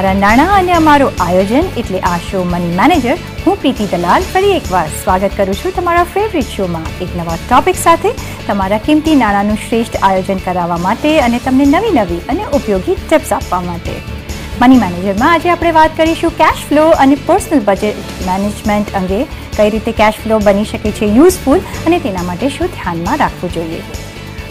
તમારા નાણાં અને અમારું આયોજન એટલે આ શો મની મેનેજર. હું પ્રીતિ દલાલ ફરી એકવાર સ્વાગત કરું છું તમારા ફેવરિટ શોમાં એક નવા ટોપિક સાથે તમારા કિંમતી નાણાંનું શ્રેષ્ઠ આયોજન કરાવવા માટે અને તમને નવી નવી અને ઉપયોગી ટિપ્સ આપવા માટે. મની મેનેજરમાં આજે આપણે વાત કરીશું કેશ ફ્લો અને પર્સનલ બજેટ મેનેજમેન્ટ અંગે. કઈ રીતે કેશ ફ્લો બની શકે છે યુઝફુલ અને તેના માટે શું ધ્યાનમાં રાખવું જોઈએ.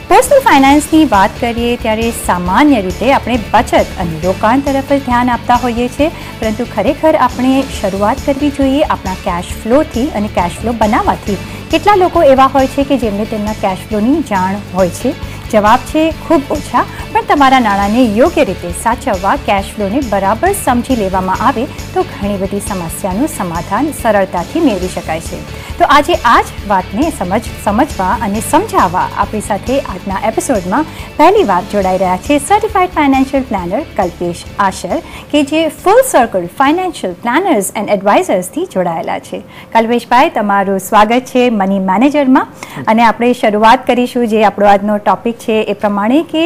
પર્સનલ ફાઇનાન્સની વાત કરીએ ત્યારે સામાન્ય રીતે આપણે બચત અને રોકાણ તરફ જ ધ્યાન આપતા હોઈએ છીએ, પરંતુ ખરેખર આપણે શરૂઆત કરવી જોઈએ આપણા કેશ ફ્લોથી અને કેશ ફ્લો બનાવવાથી. કેટલા લોકો એવા હોય છે કે જેમને તેમના કેશ ફ્લોની જાણ હોય છે? જવાબ છે ખૂબ ઓછા. પણ તમારા નાણાંને યોગ્ય રીતે સાચવવા, કેશ ફ્લોને બરાબર સમજી લેવામાં આવે તો ઘણી બધી સમસ્યાનું સમાધાન સરળતાથી મેળવી શકાય છે. તો આજે આ જ વાતને સમજવા અને સમજાવવા આપણી સાથે આજના એપિસોડમાં પહેલી વાર જોડાઈ રહ્યા છે certified financial planar Kalpesh Ashar, કે જે ફૂલ સર્કલ ફાઇનાન્શિયલ પ્લાનર્સ એન્ડ એડવાઇઝર્સથી જોડાયેલા છે. કલ્પેશભાઈ, તમારું સ્વાગત છે મની મેનેજરમાં. અને આપણે શરૂઆત કરીશું જે આપણો આજનો ટોપિક છે એ પ્રમાણે કે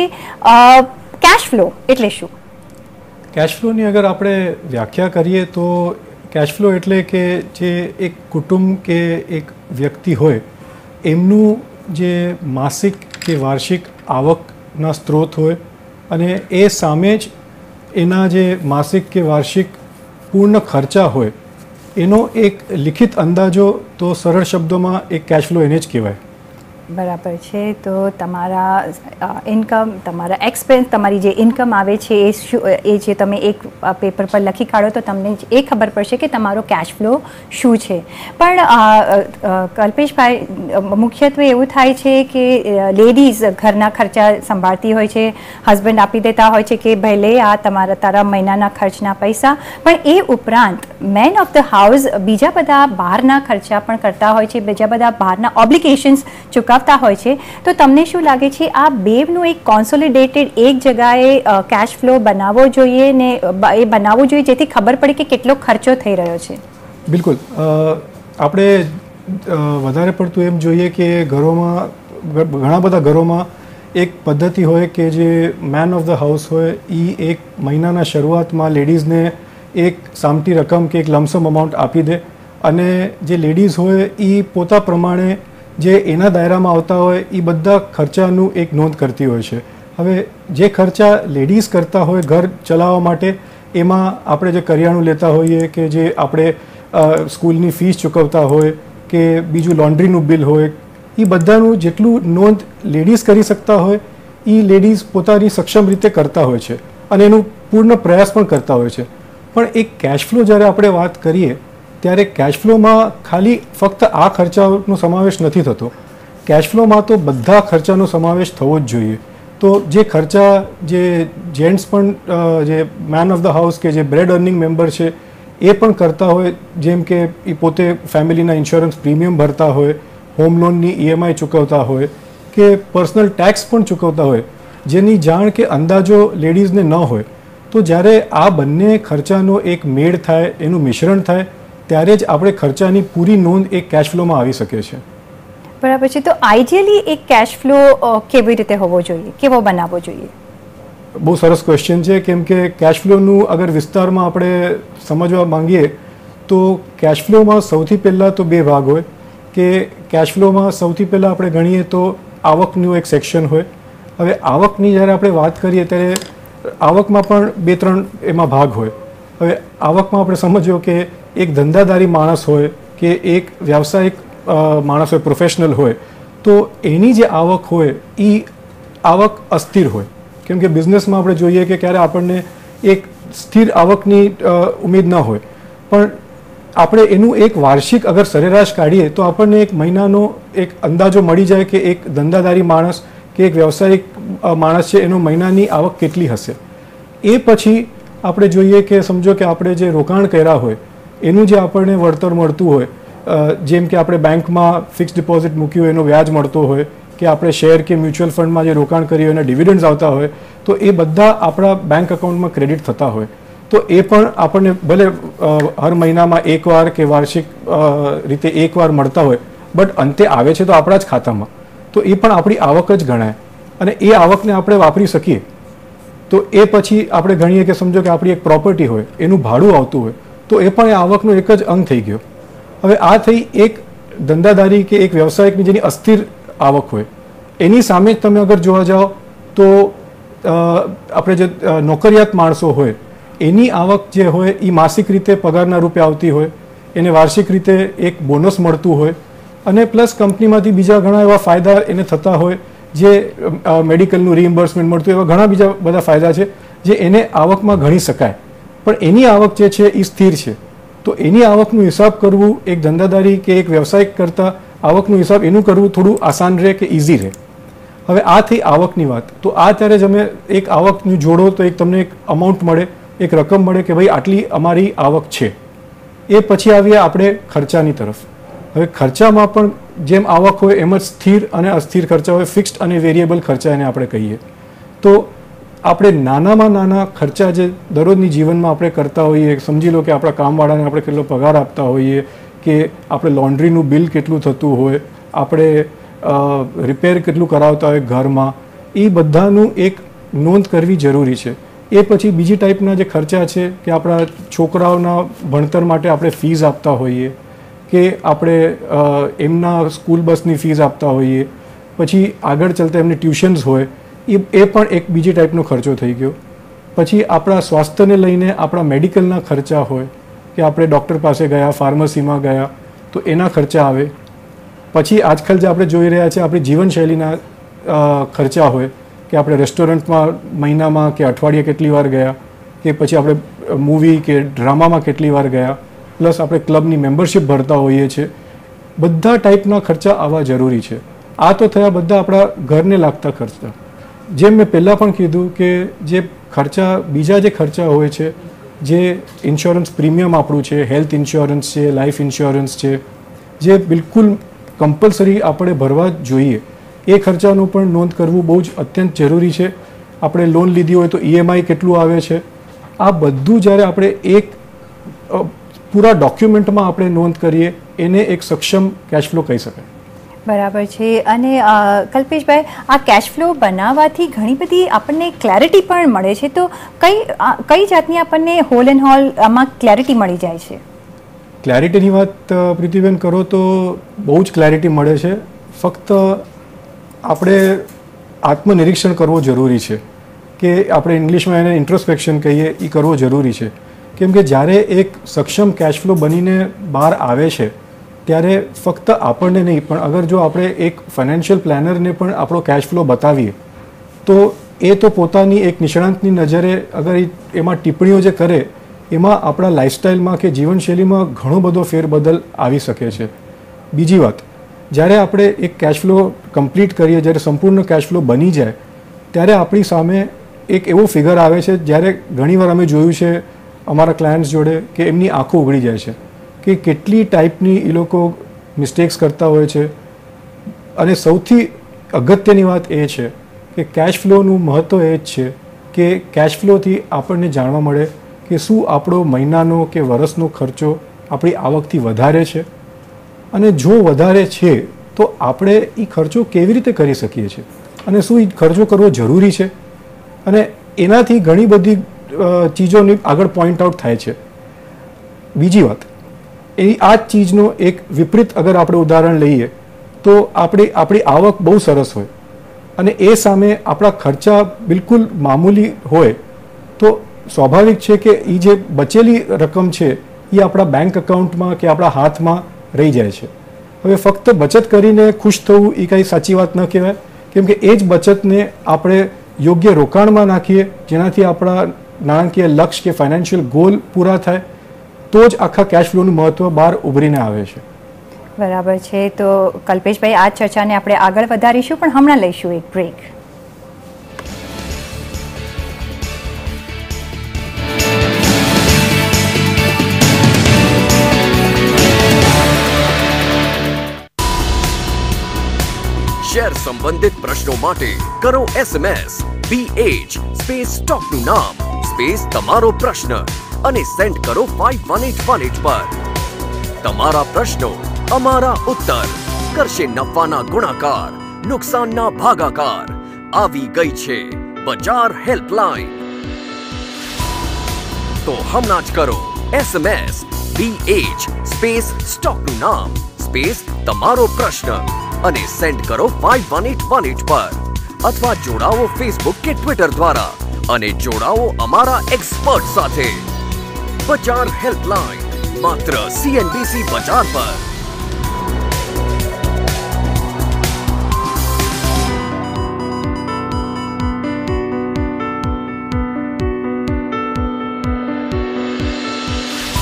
કેશ ફ્લો એટલે શું? કેશ ફ્લોની અગર આપણે વ્યાખ્યા કરીએ તો કેશ ફ્લો એટલે કે જે એક કુટુંબ કે એક વ્યક્તિ હોય એમનું જે માસિક કે વાર્ષિક આવકના સ્ત્રોત હોય અને એ સામે જ એના જે માસિક કે વાર્ષિક પૂર્ણ ખર્ચા હોય એનો એક લિખિત અંદાજો, તો સરળ શબ્દોમાં એક કેશ ફ્લો એને જ કહેવાય. બરાબર છે. તો તમારા ઇન્કમ, તમારા એક્સપેન્સ, તમારી જે ઇન્કમ આવે છે એ જે તમે એક પેપર પર લખી કાઢો તો તમને એ ખબર પડશે કે તમારો કેશ ફ્લો શું છે. પણ કલ્પેશભાઈ, મુખ્યત્વે એવું થાય છે કે લેડીઝ ઘરના ખર્ચા સંભાળતી હોય છે, હસબન્ડ આપી દેતા હોય છે કે ભાઈ લે આ તારા મહિનાના ખર્ચના પૈસા. પણ એ ઉપરાંત મેન ઓફ ધ હાઉસ બીજા બધા બહારના ખર્ચા પણ કરતા હોય છે, બીજા બધા બહારના ઓબ્લિગેશન્સ ચૂકવતા હોય છે. તો તમને શું લાગે છે આ બેવનું એક કોન્સોલિડેટેડ એક જગાએ કેશ ફ્લો બનાવવો જોઈએ ને એ બનાવવું જોઈએ જેથી ખબર પડે કે કેટલો ખર્ચો થઈ રહ્યો છે? બિલકુલ. આપણે વધારે પડતું એમ જોઈએ કે ઘરોમાં, ઘણા બધા ઘરોમાં એક પદ્ધતિ હોય કે જે મેન ઓફ ધ હાઉસ હોય એ એક મહિનાના શરૂઆતમાં લેડીઝને એક સામટી રકમ કે એક લમસમ અમાઉન્ટ આપી દે અને જે લેડીઝ હોય એ પોતા પ્રમાણે જે એના દાયરામાં આવતા હોય એ બધા ખર્ચાનું એક નોંધ કરતી હોય છે. હવે જે ખર્ચા લેડીઝ કરતા હોય ઘર ચલાવવા માટે, એમાં આપણે જે કરિયાણું લેતા હોઈએ કે જે આપણે સ્કૂલની ફીસ ચૂકવતા હોય કે બીજું લોન્ડ્રીનું બિલ હોય, એ બધાનું જેટલું નોંધ લેડીઝ કરી શકતા હોય એ લેડીઝ પોતાની સક્ષમ રીતે કરતા હોય છે અને એનું પૂર્ણ પ્રયાસ પણ કરતા હોય છે. પણ એક કેશ ફ્લો જ્યારે આપણે વાત કરીએ ત્યારે કેશ ફ્લોમાં ખાલી ફક્ત આ ખર્ચાનો સમાવેશ નથી થતો. કેશ ફ્લોમાં તો બધા ખર્ચાનો સમાવેશ થવો જ જોઈએ. તો જે ખર્ચા જે જેન્ટ્સ પણ, જે મેન ઓફ ધ હાઉસ કે જે બ્રેડ અર્નિંગ મેમ્બર છે એ પણ કરતા હોય, જેમ કે એ પોતે ફેમિલીના ઇન્સ્યોરન્સ પ્રીમિયમ ભરતા હોય, હોમ લોનની EMI ચૂકવતા હોય કે પર્સનલ ટેક્સ પણ ચૂકવતા હોય, જેની જાણ કે અંદાજો લેડીઝને ન હોય. તો જ્યારે આ બંને ખર્ચાનો એક મેળ થાય, એનું મિશ્રણ થાય, ત્યારે જ આપણે ખર્ચાની પૂરી નોંધ એક કેશ ફ્લોમાં આવી શકે છે. બરાબર છે. તો આઈડિયલી એક કેશ ફ્લો કેવી રીતે હોવો જોઈએ, કેવો બનાવવો જોઈએ? બહુ સરસ ક્વેશ્ચન છે, કેમ કે કેશ ફ્લોનું અગર વિસ્તારમાં આપણે સમજવા માંગીએ તો કેશ ફ્લોમાં સૌથી પહેલાં તો બે ભાગ હોય કે કેશ ફ્લોમાં સૌથી પહેલાં આપણે ગણીએ તો આવકનું એક સેક્શન હોય. હવે આવકની જ્યારે આપણે વાત કરીએ ત્યારે આવકમાં પણ બે ત્રણ એમાં ભાગ હોય. હવે આવકમાં આપણે સમજો કે એક ધંધાદારી માણસ હોય કે એક વ્યાવસાયિક માણસ હોય, પ્રોફેશનલ હોય, તો એની જે આવક હોય એ આવક અસ્થિર હોય. કેમ કે બિઝનેસમાં આપણે જોઈએ કે ક્યારે આપણને એક સ્થિર આવકની ઉમેદ ન હોય, પણ આપણે એનું એક વાર્ષિક અગર સરેરાશ કાઢીએ તો આપણને એક મહિનાનો એક અંદાજો મળી જાય કે એક ધંધાદારી માણસ કે એક વ્યવસાયિક માણસ છે એનો મહિનાની આવક કેટલી હશે. એ પછી આપણે જોઈએ કે સમજો કે આપણે જે રોકાણ કર્યા હોય એનું જે આપણને વળતર મળતું હોય, જેમ કે આપણે બેંકમાં ફિક્સ ડિપોઝિટ મૂક્યું હોય એનો વ્યાજ મળતો હોય કે આપણે શેર કે મ્યુચ્યુઅલ ફંડમાં જે રોકાણ કર્યું એના ડિવિડન્ડ્સ આવતા હોય, તો એ બધા આપણા બેંક એકાઉન્ટમાં ક્રેડિટ થતા હોય. તો એ પણ આપણને ભલે હર મહિનામાં એકવાર કે વાર્ષિક રીતે એકવાર મળતા હોય, બટ અંતે આવે છે તો આપણા જ ખાતામાં. તો એ પણ આપણી આવક જ ગણાય અને એ આવકને આપણે વાપરી શકીએ. તો એ પછી આપણે ગણીએ કે સમજો કે આપણી એક પ્રોપર્ટી હોય, એનું ભાડું આવતું હોય, તો એ પણ એ આવકનો એક જ અંગ થઈ ગયો. હવે આ થઈ એક ધંધાદારી કે એક વ્યવસાયિકની જેની અસ્થિર આવક હોય. એની સામે જ તમે અગર જોવા જાઓ તો આપણે જે નોકરિયાત માણસો હોય એની આવક જે હોય એ માસિક રીતે પગારના રૂપે આવતી હોય, એને વાર્ષિક રીતે એક બોનસ મળતું હોય, અને પ્લસ કંપનીમાંથી બીજા ઘણા એવા ફાયદા એને થતા હોય, જે મેડિકલનું રિઇમ્બર્સમેન્ટ મળતું, એવા ઘણા બીજા બધા ફાયદા છે જે એને આવકમાં ગણી શકાય. પણ એની આવક જે છે એ સ્થિર છે. તો એની આવકનું હિસાબ કરવું એક ધંધાદારી કે એક વ્યવસાયિક કરતાં આવકનું હિસાબ એનું કરવું થોડું આસાન રહે કે ઇઝી રહે. હવે આ થઈ આવકની વાત. તો આ ત્યારે જ અમે એક આવકનું જોડો તો એક તમને એક અમાઉન્ટ મળે, એક રકમ મળે કે ભાઈ આટલી અમારી આવક છે. એ પછી આવીએ આપણે ખર્ચાની તરફ. હવે ખર્ચામાં પણ જેમ આવક હોય એમ જ સ્થિર અને અસ્થિર ખર્ચા હોય, ફિક્સ્ડ અને વેરિયેબલ ખર્ચા એને આપણે કહીએ. તો આપણે નાનામાં નાના ખર્ચા જે દરરોજની જીવનમાં આપણે કરતા હોઈએ, સમજી લો કે આપણા કામવાળાને આપણે કેટલો પગાર આપતા હોઈએ, કે આપણે લોન્ડ્રીનું બિલ કેટલું થતું હોય, આપણે રિપેર કેટલું કરાવતા હોય ઘરમાં, એ બધાનું એક નોંધ કરવી જરૂરી છે. એ પછી બીજી ટાઈપના જે ખર્ચા છે કે આપણા છોકરાઓના ભણતર માટે આપણે ફીસ આપતા હોઈએ, કે આપણે એમના સ્કૂલ બસની ફીસ આપતા હોઈએ, પછી આગળ ચાલતા એમની ટ્યુશન્સ હોય, એ પણ એક બીજી ટાઈપનો ખર્ચો થઈ ગયો. પછી આપણા સ્વાસ્થ્યને લઈને આપણા મેડિકલના ખર્ચા હોય, કે આપણે ડૉક્ટર પાસે ગયા, ફાર્મસીમાં ગયા, તો એના ખર્ચા આવે. પછી આજકાલ જે આપણે જોઈ રહ્યા છે આપણી જીવનશૈલીના ખર્ચા હોય, કે આપણે રેસ્ટોરન્ટમાં મહિનામાં કે અઠવાડિયે કેટલી વાર ગયા, કે પછી આપણે મૂવી કે ડ્રામામાં કેટલી વાર ગયા, પ્લસ આપણે ક્લબની મેમ્બરશિપ ભરતા હોઈએ છીએ. બધા ટાઈપના ખર્ચા આવવા જરૂરી છે. આ તો થયા બધા આપણા ઘરને લાગતા ખર્ચા. જેમ મેં પહેલાં પણ કીધું કે જે ખર્ચા બીજા જે ખર્ચા હોય છે, જે ઇન્સ્યોરન્સ પ્રીમિયમ આપણું છે, હેલ્થ ઇન્સ્યોરન્સ છે, લાઈફ ઇન્સ્યોરન્સ છે, જે બિલકુલ કમ્પલસરી આપણે ભરવા જ જોઈએ, એ ખર્ચાનું પણ નોંધ કરવું બહુ જ અત્યંત જરૂરી છે. આપણે લોન લીધી હોય તો EMI કેટલું આવે છે, આ બધું જ્યારે આપણે એક પૂરા ડોક્યુમેન્ટમાં આપણે નોંધ કરીએ, એને એક સક્ષમ કેશફ્લો કહી શકાય. બરાબર છે. અને કલ્પેશભાઈ, આ કેશ ફ્લો બનાવવાથી ઘણી બધી આપણને ક્લેરિટી પણ મળે છે. તો કઈ જાતની આપણને હોલ એન્ડ હોલ આમાં ક્લેરિટી મળી જાય છે? ક્લેરિટીની વાત પ્રીતિબેન કરો તો બહુ જ ક્લેરિટી મળે છે. ફક્ત આપણે આત્મનિરીક્ષણ કરવો જરૂરી છે, કે આપણે ઇંગ્લિશમાં એને ઇન્ટ્રોસ્પેક્શન કહીએ, એ કરવો જરૂરી છે. કેમ કે જ્યારે એક સક્ષમ કેશ ફ્લો બનીને બહાર આવે છે, ત્યારે ફક્ત આપણને નહીં, પણ અગર જો આપણે એક ફાઇનાન્શિયલ પ્લાનરને પણ આપણો કેશ ફ્લો બતાવીએ, તો એ તો પોતાની એક નિષ્ણાંતની નજરે અગર એમાં ટિપ્પણીઓ જે કરે, એમાં આપણા લાઇફસ્ટાઇલમાં કે જીવનશૈલીમાં ઘણો બધો ફેરબદલ આવી શકે છે. બીજી વાત, જ્યારે આપણે એક કેશ ફ્લો કમ્પ્લીટ કરીએ, જ્યારે સંપૂર્ણ કેશ ફ્લો બની જાય, ત્યારે આપણી સામે એક એવો ફિગર આવે છે, જ્યારે ઘણીવાર અમે જોયું છે અમારા ક્લાયન્ટ્સ જોડે, કે એમની આંખો ઉઘડી જાય છે કે કેટલી ટાઈપની એ લોકો મિસ્ટેક્સ કરતા હોય છે. અને સૌથી અગત્યની વાત એ છે કે કેશ ફ્લોનું મહત્ત્વ એ જ છે કે કેશ ફ્લોથી આપણને જાણવા મળે કે શું આપણો મહિનાનો કે વર્ષનો ખર્ચો આપણી આવકથી વધારે છે, અને જો વધારે છે તો આપણે એ ખર્ચો કેવી રીતે કરી શકીએ છીએ, અને શું એ ખર્ચો કરવો જરૂરી છે. અને એનાથી ઘણી બધી ચીજોની આગળ પોઈન્ટ આઉટ થાય છે. બીજી વાત, એ આ જ ચીજનો એક વિપરીત અગર આપણે ઉદાહરણ લઈએ તો આપણી આવક બહુ સરસ હોય અને એ સામે આપણા ખર્ચા બિલકુલ મામૂલી હોય, તો સ્વાભાવિક છે કે એ જે બચેલી રકમ છે એ આપણા બેંક એકાઉન્ટમાં કે આપણા હાથમાં રહી જાય છે. હવે ફક્ત બચત કરીને ખુશ થવું એ કંઈ સાચી વાત ન કહેવાય, કેમ કે એ જ બચતને આપણે યોગ્ય રોકાણમાં નાખીએ, જેનાથી આપણા નાણાકીય લક્ષ્ય કે ફાઇનાન્શિયલ ગોલ પૂરા થાય, તો જ આખા કેશ ફ્લોનું મહત્ત્વ બહાર ઉભરીને આવે છે. બરાબર છે. તો કલ્પેશભાઈ, આ ચર્ચાને આપણે આગળ વધારીશું, પણ હમણાં લઈશું એક બ્રેક. શેર સંબંધિત પ્રશ્નો માટે કરો SMS BH સ્પેસ સ્ટોકનું નામ સ્પેસ તમારો પ્રશ્ન અને સેન્ડ કરો 51818 પર. તમારા પ્રશ્નો, અમારા ઉત્તર કરશે નફાના ગુણાકાર, નુકસાનના ભાગાકાર. આવી ગઈ છે બજાર હેલ્પલાઇન. તો હમણાં જ કરો SMS BH સ્પેસ સ્ટોકનું નામ સ્પેસ તમારો પ્રશ્ન અને સેન્ડ કરો 51818 પર અથવા જોડાવો ફેસબુક કે ટ્વિટર દ્વારા અને જોડાવો અમારા એક્સપર્ટ સાથે. બજાર હેલ્પલાઇન માત્ર CNBC બજાર પર.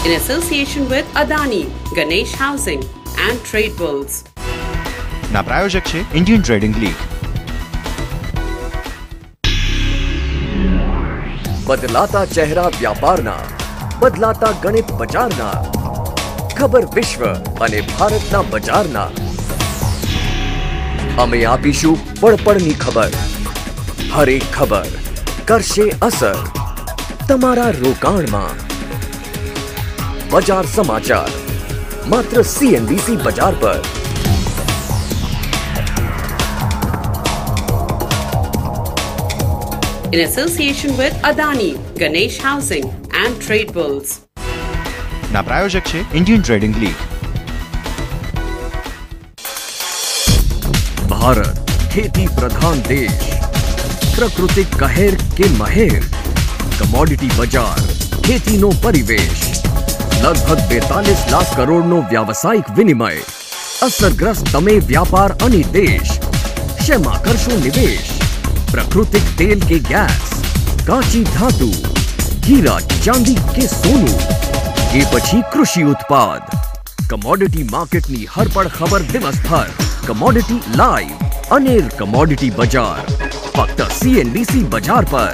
In association with Adani, Ganesh Housing and Trade Bulls. ના પ્રાયોજક છે ઇન્ડિયન ટ્રેડિંગ લીગ. બદલાતા ચહેરા વ્યાપારના, બદલાતા ગણિત બજારના, ખબર વિશ્વ અને ભારતના બજારના. અમે આપીશું પડપડની ખબર. હરેક ખબર કરશે અસર તમારા રોકાણમાં. બજાર સમાચાર માત્ર CNBC બજાર પર. In association with Adani, Ganesh Housing and Trade Bulls. ના પ્રાયોજક છે ઇન્ડિયન ટ્રેડિંગ લીગ. ભારત ખેતી પ્રધાન દેશ. પ્રાકૃતિક કહેર કે મહેર. કમોડિટી બજાર ખેતીનો પરિવેશ. લગભગ 42 લાખ કરોડનો વ્યાવસાયિક વિનિમય. અસરગ્રસ્ત તમે વ્યાપાર અને દેશ. શેમાં કરશો નિવેશ? प्राकृतिक तेल के गैस, काची धातु, हीरा चांदी के सोनू के પછી કૃષિ ઉત્પાદ. કમોડિટી માર્કેટની હરપળ ખબર દિવસ ભર. કમોડિટી લાઈવ અને કમોડિટી બજાર ફક્ત CNBC બજાર પર.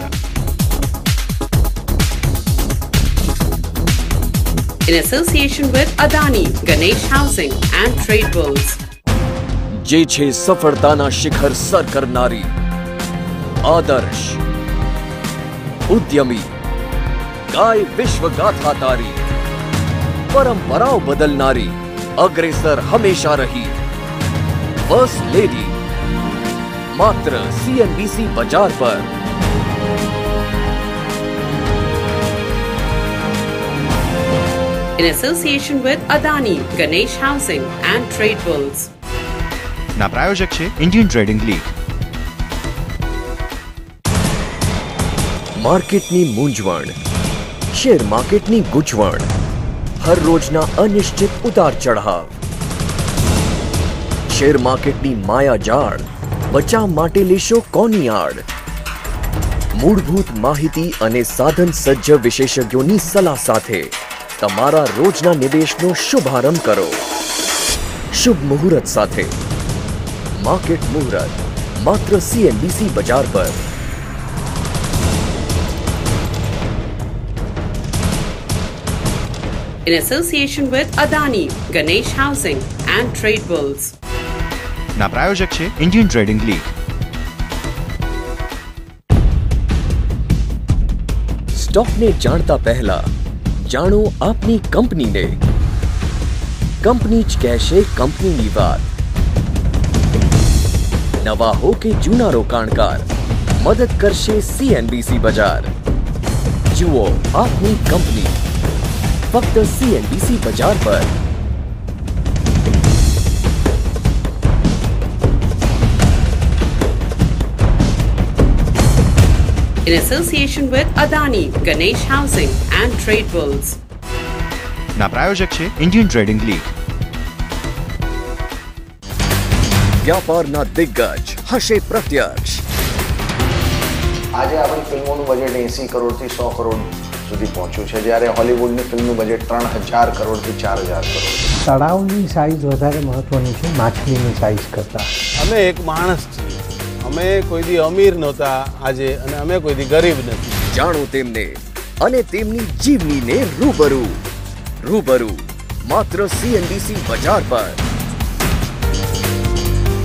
In association with Adani, Ganesh Housing and Trade Bulls. જે છે સફળતાના શિખર સર કરનારી, આદર્શ, ઉદ્યમી, ગાય વિશ્વગાથા તારી, પરંપરાઓ બદલનારી, અગ્રેસર હંમેશા રહી, ફર્સ્ટ લેડી માત્ર CNBC બજાર પર. In association with Adani, Ganesh Housing and Trade Bulls. ના પ્રાયોજક છે ઇન્ડિયન ટ્રેડિંગ લીગ. માર્કેટની મૂંઝવણ, શેર માર્કેટની ગૂંચવણ, હર રોજના અનિશ્ચિત ઉતાર ચઢાવ, શેર માર્કેટની માયાજાળ, બચાવ માટે લેશો કોની આડ? મૂળભૂત માહિતી અને સાધન સજ્જ વિશેષજ્ઞોની સલાહ સાથે તમારા રોજના નિવેશનો શુભારંભ કરો. શુભ મુહૂર્ત સાથે. માર્કેટ મુહૂર્ત માત્ર CNBC બજાર પર. In association with Adani, Ganesh Housing and Trade Bulls. ના પ્રાયોજક છે ઇન્ડિયન ટ્રેડિંગ લીગ. સ્ટોકને જાણતા પહેલા જાણો આપની કંપનીને. કંપની જ કહેશે કંપનીની વાત. નવા હો કે જૂના રોકાણકાર, મદદ કરશે CNBC બજાર. જુઓ આપની કંપની ફક્ત CNBC બજાર પર. In association with Adani, Ganesh Housing and Trade Bulls. ના પ્રાયોજક છે ઇન્ડિયન ટ્રેડિંગ લીગ. વ્યાપારના દિગ્ગજ હશે પ્રત્યક્ષ. આજે આપણી ફિલ્મોનું બજેટ 80 કરોડથી 100 કરોડ સુધી પહોંચ્યું છે, જ્યારે હોલિવૂડની ફિલ્મનું બજેટ 3000 કરોડથી 4000 કરોડ. તળાવની સાઇઝ વધારે મહત્વની છે માછલીની સાઇઝ કરતાં. અમે એક માણસ છીએ. અમે કોઈ દી અમીર નહોતા આજે અને અમે કોઈ દી ગરીબ નથી. જાણો તેમને અને તેમની જીવનીને રૂબરૂ. રૂબરૂ માત્ર CNBC બજાર પર.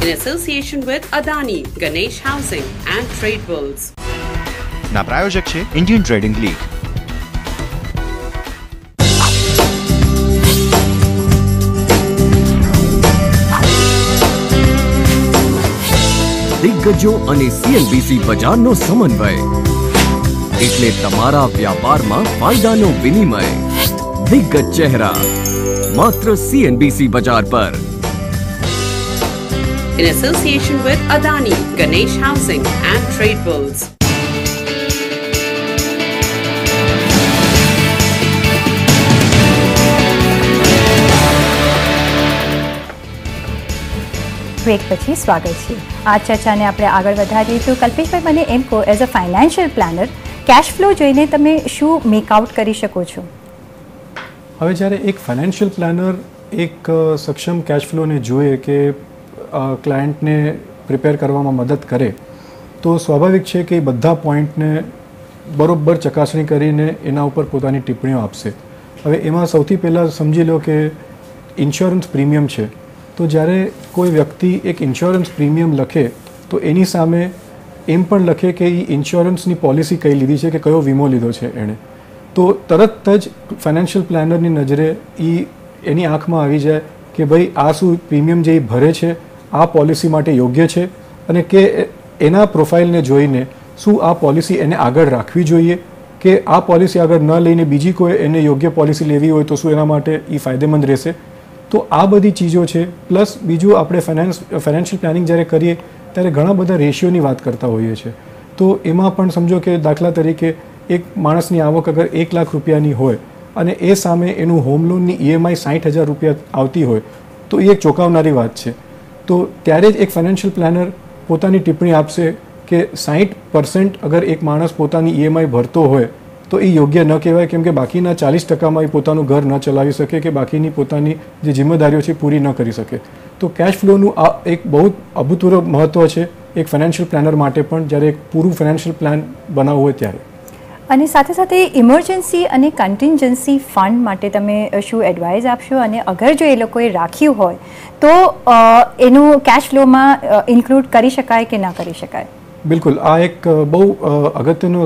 In association with Adani, Ganesh Housing and Trade Bulls. ના પ્રાયોજક છે ઇન્ડિયન ટ્રેડિંગ લીગ. દિગ્ગજો અને CNBC બજારનો સમન્વય. એટલે તમારા વ્યાપારમાં ફાયદાનો વિનિમય. દિગ્ગજ ચહેરા માત્ર CNBC બજાર પર. In association with Adani, Ganesh Housing and Trade Bulls. Break પછી સ્વાગત છે. આ ચર્ચાને આપણે આગળ વધારીએ તો કલ્પેશભાઈ, મને એમ કહો, as a financial planner cash flow જોઈને તમે શું મેકઆઉટ કરી શકો છો? હવે જ્યારે એક ફાઇનાન્શિયલ પ્લાનર એક સક્ષમ કેશ ફ્લોને જોઈએ કે ક્લાયન્ટને પ્રિપેર કરવામાં મદદ કરે, તો સ્વાભાવિક છે કે એ બધા પોઈન્ટને બરોબર ચકાસણી કરીને એના ઉપર પોતાની ટિપ્પણીઓ આપશે. હવે એમાં સૌથી પહેલાં સમજી લો કે ઇન્સ્યોરન્સ પ્રીમિયમ છે, તો જ્યારે કોઈ વ્યક્તિ એક ઇન્સ્યોરન્સ પ્રીમિયમ લખે તો એની સામે એમ પણ લખે કે એ ઇન્સ્યોરન્સની પોલિસી કઈ લીધી છે, કે કયો વીમો લીધો છે એણે, તો તરત જ ફાઇનાન્શિયલ પ્લાનરની નજરે એની આંખમાં આવી જાય કે ભાઈ આ શું પ્રીમિયમ જે ભરે છે આ પોલિસી માટે યોગ્ય છે, અને કે એના પ્રોફાઇલને જોઈને શું આ પોલિસી એને આગળ રાખવી જોઈએ, કે આ પોલિસી આગળ ન લઈને બીજી કોઈ એને યોગ્ય પોલિસી લેવી હોય તો શું એના માટે એ ફાયદેમંદ રહેશે. તો આ બધી ચીજો છે. પ્લસ બીજું, આપણે ફાઇનાન્શિયલ પ્લાનિંગ જ્યારે કરીએ ત્યારે ઘણા બધા રેશિયોની વાત કરતા હોઈએ છીએ. તો એમાં પણ સમજો કે દાખલા તરીકે એક માણસની આવક અગર 1 લાખ રૂપિયાની હોય અને એ સામે એનું હોમ લોનની EMI 60,000 રૂપિયા આવતી હોય, તો એ એક ચોંકાવનારી વાત છે. તો ત્યારે જ એક ફાઇનાન્શિયલ પ્લાનર પોતાની ટિપ્પણી આપશે કે 60% અગર એક માણસ પોતાની EMI ભરતો હોય તો એ યોગ્ય ન કહેવાય, કેમ કે બાકીના 40%માં એ પોતાનું ઘર ન ચલાવી શકે કે બાકીની પોતાની જે જિમ્મેદારીઓ છે પૂરી ન કરી શકે. તો કેશ ફ્લોનું આ એક બહુ અભૂતપૂર્વ મહત્ત્વ છે એક ફાઇનાન્શિયલ પ્લાનર માટે પણ, જ્યારે એક પૂરું ફાઇનાન્શિયલ પ્લાન બનાવવું હોય ત્યારે. અને સાથે સાથે ઇમરજન્સી અને કન્ટિન્જન્સી ફંડ માટે તમે શું એડવાઇસ આપશો, અને અગર જો એ લોકોએ રાખ્યું હોય તો એનું કેશ ફ્લોમાં ઇન્ક્લુડ કરી શકાય કે ના કરી શકાય? બિલકુલ, આ એક બહુ અગત્યનો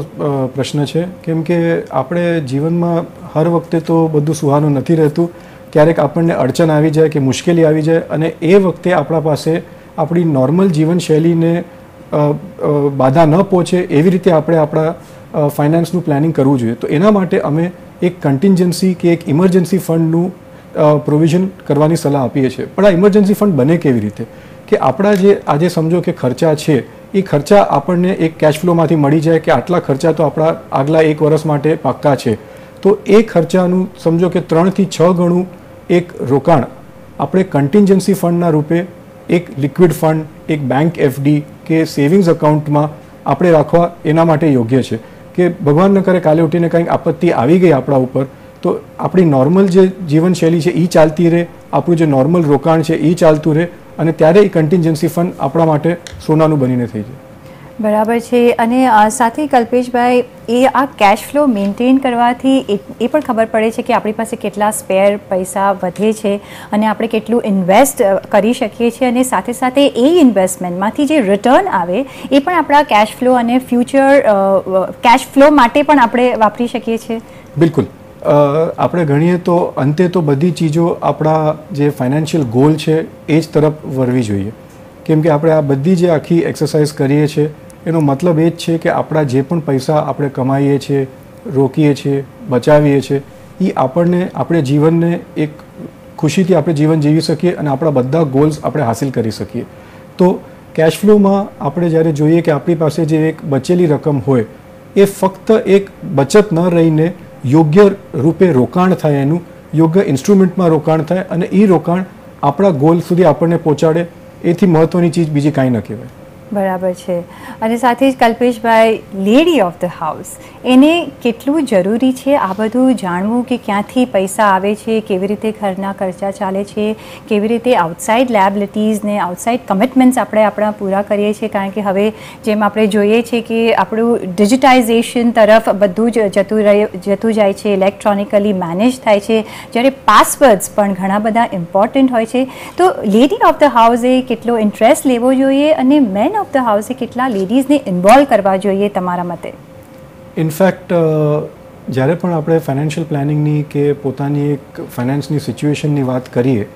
પ્રશ્ન છે, કેમ કે આપણે જીવનમાં હર વખતે તો બધું સુહાનું નથી રહેતું. ક્યારેક આપણને અડચણ આવી જાય કે મુશ્કેલી આવી જાય, અને એ વખતે આપણા પાસે આપણી નોર્મલ જીવનશૈલીને બાધા ન પહોંચે એવી રીતે આપણે આપણા ફાઇનાન્સનું પ્લાનિંગ કરવું જોઈએ. તો એના માટે અમે એક કન્ટિન્જન્સી કે એક ઇમરજન્સી ફંડનું પ્રોવિઝન કરવાની સલાહ આપીએ છીએ. પણ આ ઇમરજન્સી ફંડ બને કેવી રીતે, કે આપણા જે આજે સમજો કે ખર્ચા છે, એ ખર્ચા આપણને એક કેશ ફ્લોમાંથી મળી જાય કે આટલા ખર્ચા તો આપણા આગલા 1 વર્ષ માટે પાક્કા છે, તો એ ખર્ચાનું સમજો કે 3 થી 6 ગણું એક રોકાણ આપણે કન્ટિન્જન્સી ફંડના રૂપે એક લિક્વિડ ફંડ, એક બેંક FD કે સેવિંગ્સ અકાઉન્ટમાં આપણે રાખવા એના માટે યોગ્ય છે. કે ભગવાન ન કરે કાલે ઉઠીને કંઈક આપત્તિ આવી ગઈ આપણા ઉપર, તો આપણી નોર્મલ જે જીવનશૈલી છે એ ચાલતી રહે, આપણું જે નોર્મલ રોકાણ છે એ ચાલતું રહે, અને ત્યારે એ કન્ટિન્જન્સી ફંડ આપણા માટે સોનાનું બનીને થઈ જાય. બરાબર છે. અને સાથે કલ્પેશભાઈ, એ આ કેશ ફ્લો મેન્ટેન કરવાથી એ પણ ખબર પડે છે કે આપણી પાસે કેટલા સ્પેર પૈસા વધે છે અને આપણે કેટલું ઇન્વેસ્ટ કરી શકીએ છીએ, અને સાથે સાથે એ ઇન્વેસ્ટમેન્ટમાંથી જે રિટર્ન આવે એ પણ આપણા કેશ ફ્લો અને ફ્યુચર કેશ ફ્લો માટે પણ આપણે વાપરી શકીએ છીએ. બિલકુલ, આપણે ગણીએ તો અંતે તો બધી ચીજો આપણા જે ફાઇનાન્શિયલ ગોલ છે એ જ તરફ વળવી જોઈએ, કેમ કે આપણે આ બધી જે આખી એક્સરસાઇઝ કરીએ છીએ એનો મતલબ એ જ છે કે આપણા જે પણ પૈસા આપણે કમાઈએ છીએ, રોકીએ છીએ, બચાવીએ છીએ, એ આપણને આપણે જીવનને એક ખુશીથી આપણે જીવન જીવી શકીએ અને આપણા બધા ગોલ્સ આપણે હાસિલ કરી શકીએ. તો કેશ ફ્લોમાં આપણે જ્યારે જોઈએ કે આપણી પાસે જે એક બચેલી રકમ હોય એ ફક્ત એક બચત ન રહીને યોગ્ય રૂપે રોકાણ થાય, એનું યોગ્ય ઇન્સ્ટ્રુમેન્ટમાં રોકાણ થાય અને એ રોકાણ આપણા ગોલ સુધી આપણને પહોંચાડે, એથી મહત્ત્વની ચીજ બીજી કાંઈ ન કહેવાય. બરાબર છે. અને સાથે જ Kalpeshbhai, lady of the house એને કેટલું જરૂરી છે આ બધું જાણવું, કે ક્યાંથી પૈસા આવે છે, કેવી રીતે ઘરના ખર્ચા ચાલે છે, કેવી રીતે આઉટસાઇડ લાયબિલિટીઝ ને આઉટસાઇડ કમિટમેન્ટ્સ આપણે આપણા પૂરા કરીએ છીએ, કારણ કે હવે જેમ આપણે જોઈએ છે કે આપણું ડિજિટાઇઝેશન તરફ બધું જ જતું જાય છે, ઇલેક્ટ્રોનિકલી મેનેજ થાય છે, જ્યારે પાસવર્ડ્સ પણ ઘણા બધા ઇમ્પોર્ટન્ટ હોય છે. તો લેડી ઓફ ધ હાઉસે કેટલો ઇન્ટરેસ્ટ લેવો જોઈએ અને મેન ઓફ ધ હાઉસે કેટલા લેડીઝને ઇન્વોલ્વ કરવા જોઈએ તમારા મતે? ઇનફેક્ટ જ્યારે પણ આપણે ફાઇનાન્શિયલ પ્લાનિંગની કે પોતાની એક ફાઇનાન્સની સિચ્યુએશનની વાત કરીએ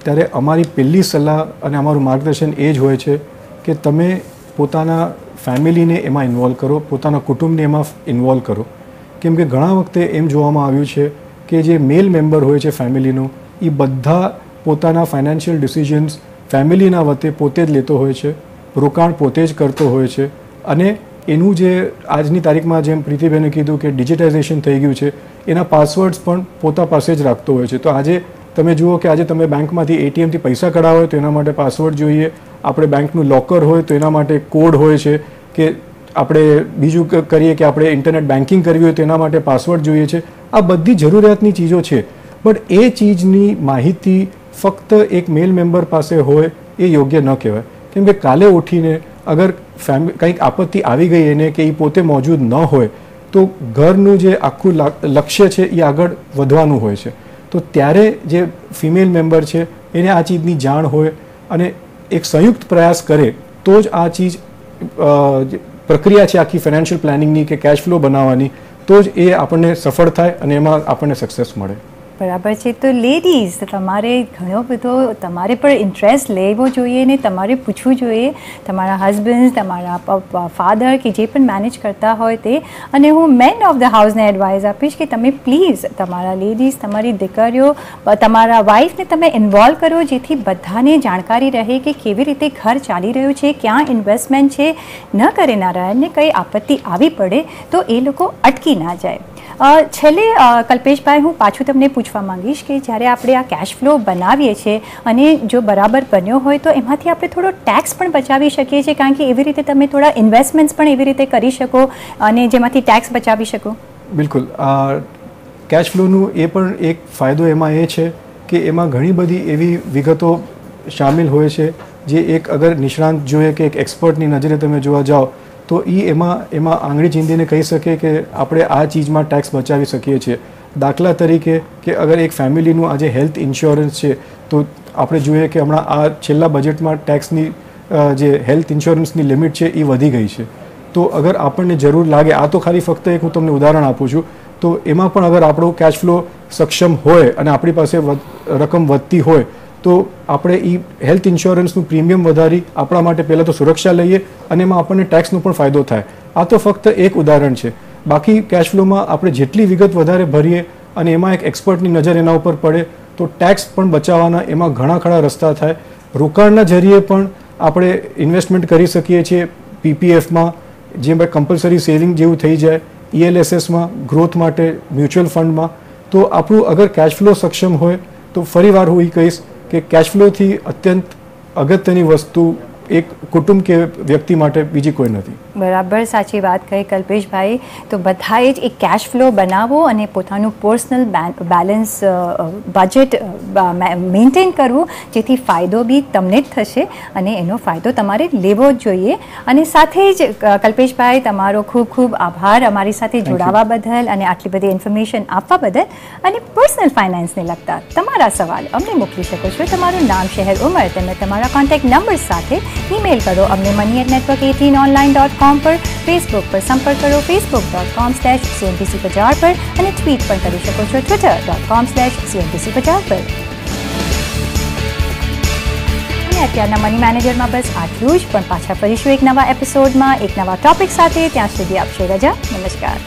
ત્યારે અમારી પહેલી સલાહ અને અમારું માર્ગદર્શન એ જ હોય છે કે તમે પોતાના ફેમિલીને એમાં ઇન્વોલ્વ કરો, પોતાના કુટુંબને એમાં ઇન્વોલ્વ કરો. કેમ કે ઘણા વખતે એમ જોવામાં આવ્યું છે કે જે મેલ મેમ્બર હોય છે ફેમિલીનો, એ બધા પોતાના ફાઇનાન્શિયલ ડિસિઝન્સ ફેમિલીના વતે પોતે જ લેતો હોય છે, રોકાણ પોતે જ કરતો હોય છે, અને એનું જે આજની તારીખમાં જેમ પ્રીતિબેને કીધું કે ડિજિટાઇઝેશન થઈ ગયું છે, એના પાસવર્ડ્સ પણ પોતા પાસે જ રાખતો હોય છે. તો આજે તમે જુઓ કે આજે તમે બેંકમાંથી એટીએમથી પૈસા કઢાવો હોય તો એના માટે પાસવર્ડ જોઈએ, આપણે બેંકનું લોકર હોય તો એના માટે કોડ હોય છે, કે આપણે બીજું કરીએ કે આપણે ઇન્ટરનેટ બેન્કિંગ કરવી હોય તો એના માટે પાસવર્ડ જોઈએ છે. આ બધી જરૂરિયાતની ચીજો છે, બટ એ ચીજની માહિતી ફક્ત એક મેલ મેમ્બર પાસે હોય એ યોગ્ય ન કહેવાય. કેમ કે કાલે ઉઠીને અગર કંઈક આપત્તિ આવી ગઈ એને કે એ પોતે મોજૂદ ન હોય તો ઘરનું જે આખું લક્ષ્ય છે એ આગળ વધવાનું હોય છે. તો ત્યારે જે ફિમેલ મેમ્બર છે એને આ ચીજની જાણ હોય અને એક સંયુક્ત પ્રયાસ કરે તો જ આ ચીજ પ્રક્રિયા છે આખી ફાઇનાન્શિયલ પ્લાનિંગની કે કેશ ફ્લો બનાવવાની, તો જ એ આપણને સફળ થાય અને એમાં આપણને સક્સેસ મળે. બરાબર છે. તો લેડીઝ, તમારે ઘણો બધો તમારે પણ ઇન્ટરેસ્ટ લેવો જોઈએ ને તમારે પૂછવું જોઈએ તમારા હસબન્ડ, તમારા ફાધર કે જે પણ મેનેજ કરતા હોય તે. અને હું મેન ઓફ ધ હાઉસને એડવાઇસ આપીશ કે તમે પ્લીઝ તમારા લેડીઝ, તમારી દીકરીઓ, તમારા વાઇફને તમે ઇન્વોલ્વ કરો, જેથી બધાને જાણકારી રહે કે કેવી રીતે ઘર ચાલી રહ્યું છે, ક્યાં ઇન્વેસ્ટમેન્ટ છે. ન કરે નારાયણને કંઈ આપત્તિ આવી પડે તો એ લોકો અટકી ના જાય. છેલ્લે કલ્પેશભાઈ, હું પાછું તમને પૂછવા માંગીશ કે જ્યારે આપણે આ કેશ ફ્લો બનાવીએ છીએ અને જો બરાબર બન્યો હોય તો એમાંથી આપણે થોડો ટેક્સ પણ બચાવી શકીએ છીએ, કારણ કે એવી રીતે તમે થોડા ઇન્વેસ્ટમેન્ટ્સ પણ એવી રીતે કરી શકો અને જેમાંથી ટેક્સ બચાવી શકો. બિલકુલ. કેશ ફ્લોનું એ પણ એક ફાયદો એમાં એ છે કે એમાં ઘણી બધી એવી વિગતો શામેલ હોય છે જે એક અગર નિષ્ણાંત જોઈએ કે એક એક્સપર્ટની નજરે તમે જોવા જાઓ તો એમાં આંગળી ચીંધીને કહી શકે કે આપણે આ ચીજમાં ટેક્સ બચાવી શકીએ છીએ. દાખલા તરીકે કે અગર એક ફેમિલીનું આજે હેલ્થ ઇન્સ્યોરન્સ છે તો આપણે જોઈએ કે હમણાં આ છેલ્લા બજેટમાં ટેક્સની જે હેલ્થ ઇન્સ્યોરન્સની લિમિટ છે એ વધી ગઈ છે. તો અગર આપણને જરૂર લાગે, આ તો ખાલી ફક્ત એક હું તમને ઉદાહરણ આપું છું, તો એમાં પણ અગર આપણો કેશ ફ્લો સક્ષમ હોય અને આપણી પાસે રકમ વધતી હોય તો આપણે એ હેલ્થ ઇન્સ્યોરન્સનું પ્રીમિયમ વધારી આપણા માટે પહેલાં તો સુરક્ષા લઈએ અને એમાં આપણને ટેક્સનો પણ ફાયદો થાય. આ તો ફક્ત એક ઉદાહરણ છે. બાકી કેશ ફ્લોમાં આપણે જેટલી વિગત વધારે ભરીએ અને એમાં એક એક્સપર્ટની નજર એના ઉપર પડે તો ટેક્સ પણ બચાવવાના એમાં ઘણા ખરા રસ્તા થાય. રોકાણના જરીએ પણ આપણે ઇન્વેસ્ટમેન્ટ કરી શકીએ છીએ, પીપીએફમાં જે કમ્પલસરી સેવિંગ જેવું થઈ જાય, ELSSમાં ગ્રોથ માટે મ્યુચ્યુઅલ ફંડમાં. તો આપણું અગર કેશ ફ્લો સક્ષમ હોય તો ફરીવાર હું એ કહીશ કે કેશ ફ્લોથી અત્યંત અગત્યની વસ્તુ એક કુટુંબ કે વ્યક્તિ માટે બીજી કોઈ નથી. બરાબર, સાચી વાત કહી કલ્પેશભાઈ. તો બધાએ જ એક કેશ ફ્લો બનાવવો અને પોતાનું પર્સનલ બેલેન્સ બજેટ મેન્ટેન કરવું, જેથી ફાયદો બી તમને જ થશે અને એનો ફાયદો તમારે લેવો જ જોઈએ. અને સાથે જ કલ્પેશભાઈ, તમારો ખૂબ ખૂબ આભાર અમારી સાથે જોડાવા બદલ અને આટલી બધી ઇન્ફોર્મેશન આપવા બદલ. અને પર્સનલ ફાઇનાન્સને લગતા તમારા સવાલ અમને મોકલી શકો છો. તમારું નામ, શહેર, ઉંમર તેમજ તમારા કોન્ટેક્ટ નંબર સાથે ઈમેલ કરો અમને money@network18online.com પર. ફેસબુક પર સંપર્ક કરો facebook.com/cnbc50 પર અને ટ્વીટ પણ કરી શકો છો twitter.com/cnbc50 પર. અને અત્યારના મની મેનેજરમાં બસ આટલું જ, પણ પાછા ફરીશું એક નવા એપિસોડમાં એક નવા ટોપિક સાથે. ત્યાં સુધી આપશે રજા. નમસ્કાર.